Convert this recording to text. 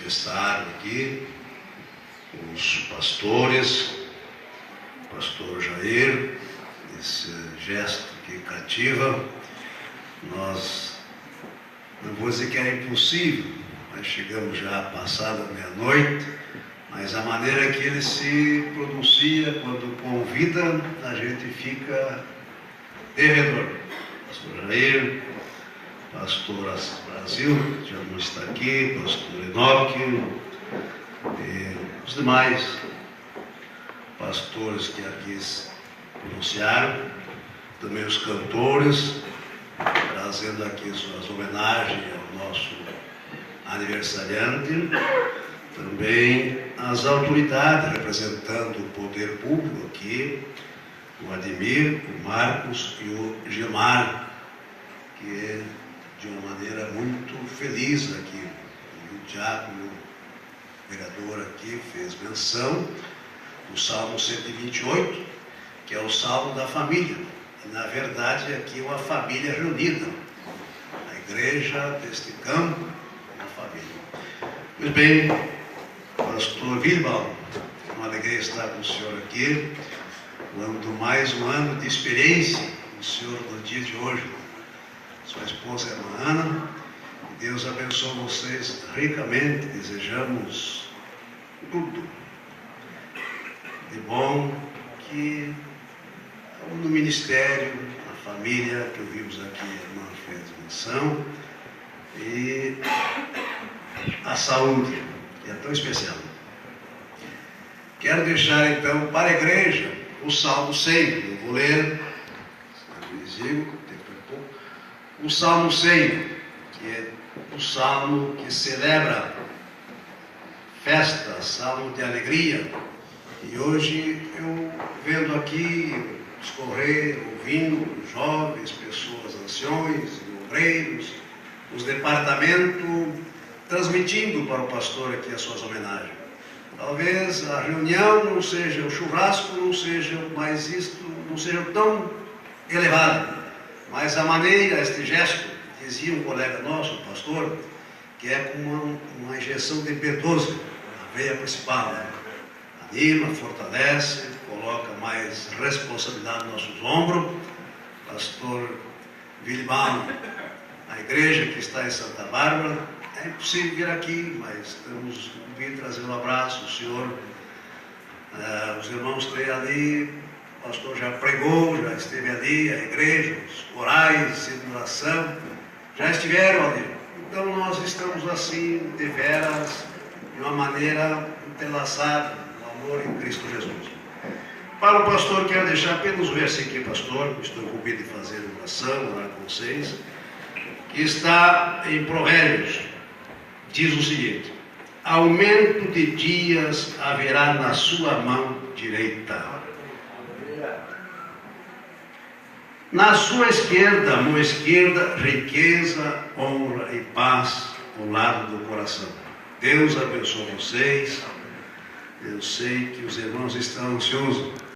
manifestaram aqui, os pastores, o pastor Jair, esse gesto que cativa. Nós, não vou dizer que era impossível, mas chegamos já passada meia-noite, mas a maneira que ele se pronuncia quando convida, a gente fica devedor. Pastor Jair, pastor Brasil, que já não está aqui, pastor Enoque, e os demais pastores que aqui se pronunciaram, também os cantores, trazendo aqui suas homenagens ao nosso aniversariante, também as autoridades representando o poder público aqui, o Ademir, o Marcos e o Gilmar, que de uma maneira muito feliz aqui, e o diácono, o vereador aqui fez menção do Salmo 128, que é o Salmo da família. E, na verdade, aqui é uma família reunida. A igreja deste campo é uma família. Pois bem, pastor Wilbal, uma alegria estar com o senhor aqui, dando mais um ano de experiência com o senhor no dia de hoje. Sua esposa é a Ana, e Deus abençoe vocês ricamente. Desejamos tudo de bom que no ministério, na família, que ouvimos aqui, a irmã fez menção, e a saúde, que é tão especial. Quero deixar então para a igreja o Salmo 100. Eu vou ler o Salmo 100, que é o Salmo que celebra festa, Salmo de alegria. E hoje eu vendo aqui, discorrer, ouvindo jovens, pessoas anciões, obreiros, os departamentos, transmitindo para o pastor aqui as suas homenagens. Talvez a reunião não seja, o churrasco não seja, mas isto não seja tão elevado. Mas a maneira, este gesto, dizia um colega nosso, um pastor, que é como uma injeção de B12 na veia principal, né? Anima, fortalece, coloca mais responsabilidade nos nossos ombros. Pastor Wilbal, a igreja que está em Santa Bárbara, é impossível vir aqui, mas estamos vindo trazer um abraço. O senhor, os irmãos têm ali, o pastor já pregou, já esteve ali, a igreja, os corais de oração, já estiveram ali. Então nós estamos assim, de veras, de uma maneira entrelaçada, no amor em Cristo Jesus. Para o pastor, quero deixar apenas um versículo, pastor, estou incumbido de fazer oração, orar com vocês, que está em Provérbios, diz o seguinte: aumento de dias haverá na sua mão direita, na sua esquerda, mão esquerda, riqueza, honra e paz ao lado do coração. Deus abençoe vocês. Eu sei que os irmãos estão ansiosos